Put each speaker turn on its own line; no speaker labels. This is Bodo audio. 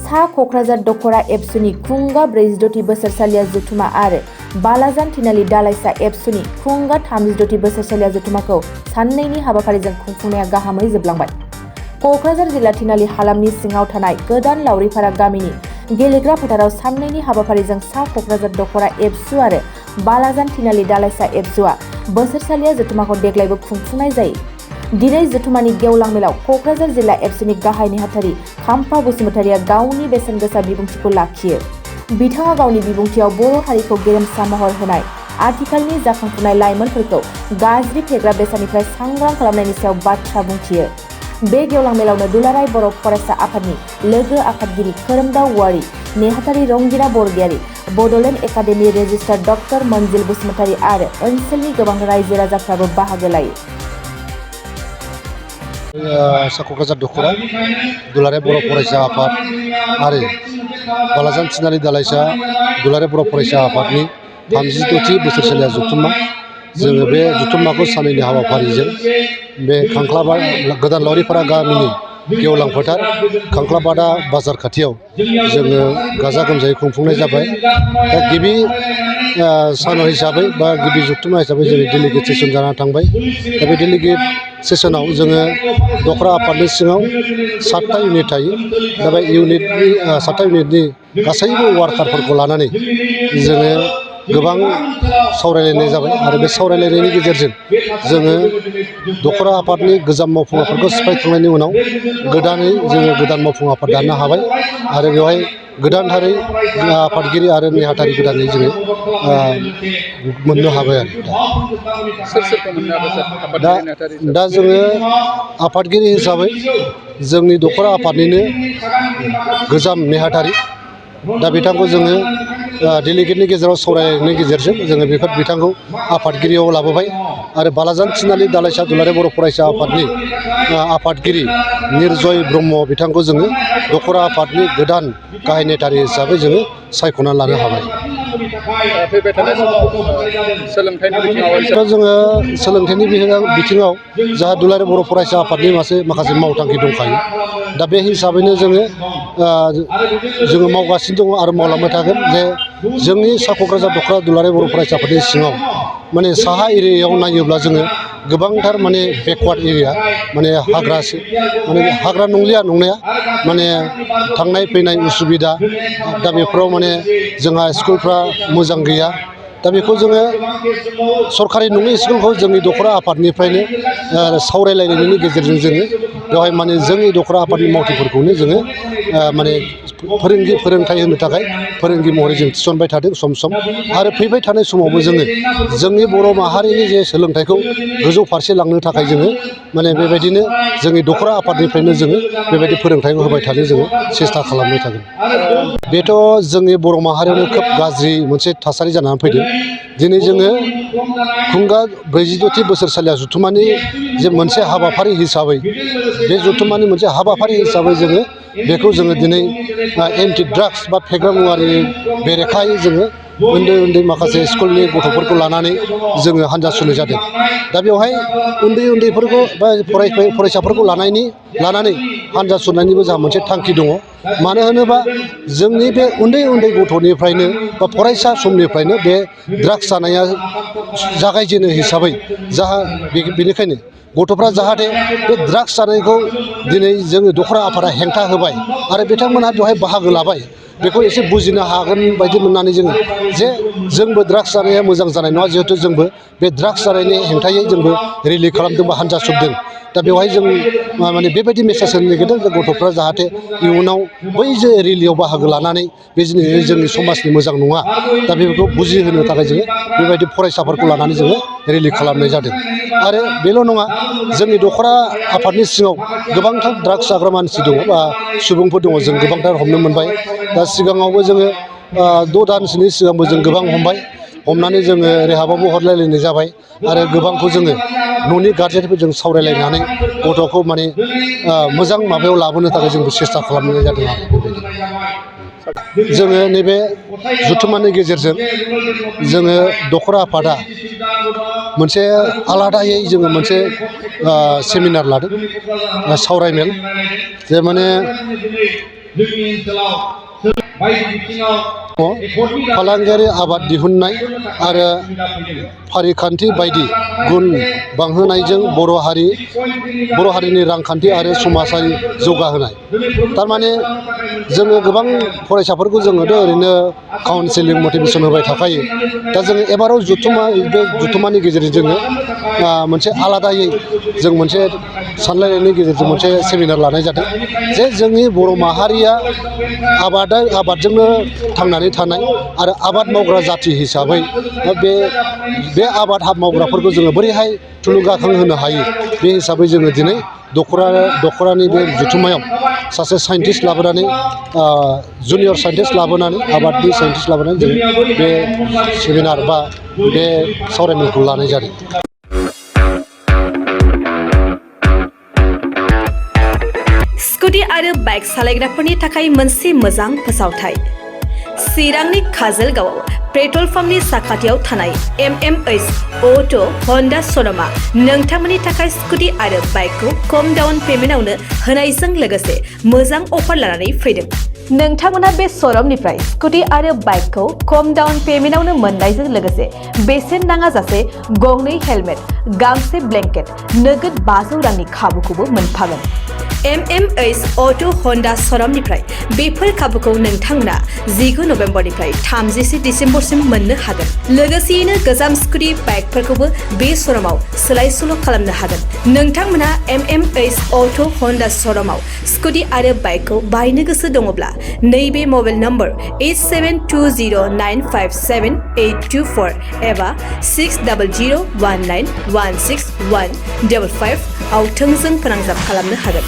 सा क'क्राझार दख'रा एबसुनि खुंगा 46थि बोसोरसालिया जथुमा आरो बालाजान थिनालि दालाइसा एबसुनि खुंगा 36थि बोसोरसालिया जथुमाखौ साननैनि हाबाफारिजों खुंफुंनाया गाहामै जोबलांबाय। क'क्राझार जिल्ला थिनालि हालामनि सिङाव थानाय गोदान लावरिपारा गामिनि गेलेग्रा फोथाराव साननैनि हाबाफारिजों सा क'क्राझार दख'रा एबसु आरो बालाजान थिनालि दालाइसा एबसुआ बोसोरसालिया जथुमाखौ देग्लायबो खुंफुंनाय जायो। दिनै जथुमानि गेवलां मेलाव क'क्राझार जिल्ला एबसुनि गाहाय नेहाथारि खाम्फा बसुमतारिया गावनि बेसेन गोसा बिबुंथिखौ लाखियो। बिथाङा गावनि बिबुंथियाव बर' हारिखौ गेरेमसा महर होनाय, आथिखालनि जाखांफुनाय लाइमोनफोरखौ गाज्रि फेग्रा बेसादनिफ्राय सांग्रां खालामनायनि सायाव बाथ्रा बुंथियो। बे गेवलां मेलावनो दुलाराय बर' फरायसा आफादनि लोगो आफादगिरि खोरोमदाव औवारी, नेहाथारि रंगिना Bargayary, Bodoland academy registrar doctor Manjil Basumatary आरो ओनसोलनि गोबां रायजो राजाफ्राबो बाहागो लायो।
सा क'क्राझार दख'रा दुलाराय बर' फरायसा आफाद आरो बालाजान थिनालि दालाइसा दुलाराय बर' फरायसा आफादनि 36थि बोसोरसालिया जथुम्मा। जोङो बे जथुम्माखौ साननैनि हाबाफारिजों बे खांख्लाबा गोदान लावरिपारा गामिनि गेवलां फोथार खांख्लाबादा बाजार खाथियाव जोङो गाजा गोमजायै खुंफुंनाय जाबाय। दा गिबि सान हिसाबै बा गिबि जथुम्मा हिसाबै जोङो डेलिगेट सेसन जानानै थांबाय। दा बे डेलिगेट सेसनाव जोङो दख'रा आफादनि सिङाव 7टा इउनिट थायो। दा बे इउनिटनि 7टा इउनिटनि गासैबो वार्कारफोरखौ लानानै जोङो गोबां सावरायलायनाय जाबाय आरो बे सावरायलायनायनि गेजेरजों जोङो दख'रा आफादनि गोजाम मावफुं आफादखौ सिफायखांनायनि उनाव गोदानै जोङो गोदान मावफुं आफाद दानो हाबाय आरो बेवहाय गोदानथारै आफादगिरि आरो नेहाथारि गोदानै जोङो मोननो हाबाय आरो दा जोङो आफादगिरि हिसाबै जोंनि दख'रा आफादनिनो गोजाम नेहाथारि दा बिथांखौ जोङो डेलिगेटनि गेजेराव सावरायनायनि गेजेरजों जोङो बिथांखौ आफादगिरियाव लाबोबाय आरो बालाजान थिनालि दालाइसा दुलाराय बर' फरायसा आफादनि आफादगिरि निरजय ब्रह्म बिथांखौ जोङो दख'रा आफादनि गोदान गाहाय नेहाथारि हिसाबै जोङो सायख'ना लानो हाबाय।
फैबाय थानाय समाव सोलोंथाइनि बिथिङाव
जोङो सोलोंथाइनि बिथिङाव जाहा दुलाराय बर' फरायसा आफादनि माखासे मावथांखि दंखायो। दा बे हिसाबैनो जोङो मावगासिनो दङ आरो मावलांबाय थागोन जे जोंनि सा क'क्राझार दख'रा दुलाराय बर' फरायसा आफादनि सिङाव माने साहा एरियायाव नायोब्ला जोङो गोबांथार माने बेकवार्ड एरिया माने हाग्रा नंलिया नंनाया माने थांनाय फैनाय उसुबिदा। दा बेफोराव माने जोंहा स्कुलफ्रा मोजां गैया। दा बेखौ जोङो सरकारि नङि स्कुलखौ जोंनि दख'रा आफादनिफ्रायनो सावरायलायनायनि गेजेरजों जोङो बेवहाय माने जोंनि दख'रा आफादनि मावथिफोरखौनो जोङो माने फोरोंथाइ होनो थाखाय फोरोंगिरि महरै जों थिसनबाय थादों सम सम आरो फैबाय थानाय समावबो जोङो जोंनि बर' माहारिनि जे सोलोंथाइखौ गोजौ फारसे लांनो थाखाय जोङो माने बेबायदिनो जोंनि दख'रा आफादनिफ्रायनो जोङो बेबायदि फोरोंथाइखौ होबाय थानो जोङो सेस्था खालामबाय थागोन। बेथ' जोंनि बर' माहारियावनो खोब गाज्रि मोनसे थासारि जानानै फैदों। दिनै जोङो खुंगा 46थि बोसोरसालिया जथुम्मानि जे मोनसे हाबाफारि हिसाबै बे जथुम्मानि मोनसे हाबाफारि हिसाबै जोङो बेखौ जोङो दिनै एन्टि ड्राग्स बा फेग्रा मुवानि बेरेखायै जोङो उन्दै उन्दै माखासे स्कुलनि गथ'फोरखौ लानानै जोङो हान्जा सुरनाय जादों। दा बेवहाय उन्दै उन्दैफोरखौ बा फरायसाफोरखौ लानानै हान्जा सुरनायनिबो जोंहा मोनसे थांखि दङ। मानो होनोबा जोंनि बे उन्दै उन्दै गथ'निफ्रायनो बा फरायसा समनिफ्रायनो बे ड्राग्स जानाया जागायजेनो हिसाबै बेनिखायनो गथ'फ्रा जाहाथे बे ड्राग्स जानायखौ दिनै जोङो दख'रा आफादा हेंथा होबाय आरो बिथांमोनहा बेवहाय बाहागो लाबाय। बेखौ एसे बुजिनो हागोन बायदि मोननानै जोङो जे जोंबो ड्राग्स जानाया मोजां जानाय नङा, जिहेथु जोंबो बे ड्राग्स जानायनि हेंथायै जोंबो रेलि खालामदों बा हान्जा सुरदों। दा बेवहाय जों माने बेबायदि मेसेज होनो नागिरदों जे गथ'फ्रा जाहाथे इयुनाव बै जे रेलियाव बाहागो लानानै बे जोंनि समाजनि मोजां नङा। दा बेफोरखौ बुजिहोनो थाखाय जोङो बेबायदि फरायसाफोरखौ लानानै जोङो रेलि खालामनाय जादों। आरो बेल' नङा, जोंनि दख'रा आफादनि सिङाव गोबांथार ड्राग्स जाग्रा मानसि दङ बा सुबुंफोर दङ, जों गोबांथार हमनो मोनबाय। दा सिगाङावबो जोङो 6 दानसोनि सिगांबो जों गोबां हमबाय। हमनानै जोङो रेहाबावबो हरलायलायनाय जाबाय आरो गोबांखौ जोङो न'नि गारजेनफोरजों सावरायलायनानै गथ'खौ माने मोजां माबायाव लाबोनो थाखाय जोंबो सेस्था खालामनाय जादों आरो बेबायदि। जोङो नैबे जथुम्मानि गेजेरजों जोङो दख'रा आफादा मोनसे आलादायै जोङो मोनसे सेमिनार लादों, सावरायमेल, जे माने फालांगियारि आबाद दिहुननाय आरो फारिखान्थि बायदि गुन बांहोनायजों बर' हारिनि रांखान्थि आरो समाजारि जौगाहोनाय थारमाने जोङो गोबां फरायसाफोरखौ जोङोथ' ओरैनो काउन्सिलिं मटिभेसन होबाय थाखायो दा जोङो एबाराव जुथुमानि गेजेरजों जोङो मोनसे आलादायै जों मोनसे सानलायनायनि गेजेरजों मोनसे सेमिनार लानाय जादों जे जोंनि बर' माहारिया आबादजोंनो थांनानै थानाय आरो आबाद मावग्रा जाथि हिसाबै बे आबाद मावग्राफोरखौ जोङो बोरैहाय थुलुंगाखांहोनो हायो बे हिसाबै जोङो दिनै दख'रानि बे जुथुमायाव सासे साइन्टिस्ट लाबोनानै जुनियर साइन्टिस्ट लाबोनानै आबादनि साइन्टिस्ट लाबोनानै जों बे सेमिनार बा बे सावरायमेलखौ लानाय जादों।
स्कुटि आरो बाइक सालायग्राफोरनि थाखाय मोनसे मोजां फोसावथाय। चिरांनि काजलगावआव पेट्रल पाम्पनि साखाथियाव थानाय MMH अट' हन्डा श'रुमआ नोंथांमोननि थाखाय स्कुटि आरो बाइकखौ खम डाउन पेमेन्टआवनो होनायजों लोगोसे मोजां अफार लानानै फैदों। नोंथांमोना बे श'रुमनिफ्राय स्कुटि आरो बाइकखौ खम डाउन पेमेन्टआवनो मोननायजों लोगोसे बेसेन नाङाजासे गंनै हेलमेट, गांसे ब्लेंकेट, नोगोद 500 रांनि खाबुखौबो मोनफागोन। MMH अट' हन्डा श'रुमनिफ्राय बेफोर खाबुखौ नोंथांमोना 19 नभेम्बरनिफ्राय 31 डिसेम्बरसिम मोननो हागोन। लोगोसेयैनो गोजाम स्कुटि बाइकफोरखौबो बे श'रुमाव सोलाय सोल' खालामनो हागोन। नोंथांमोना MMH अट' हन्डा श'रुमाव स्कुटि आरो बाइकखौ बायनो गोसो दङब्ला नैबे मबाइल नम्बर 8720957824 एबा 6001916155 आव थोंजों फोनांजाब खालामनो हागोन।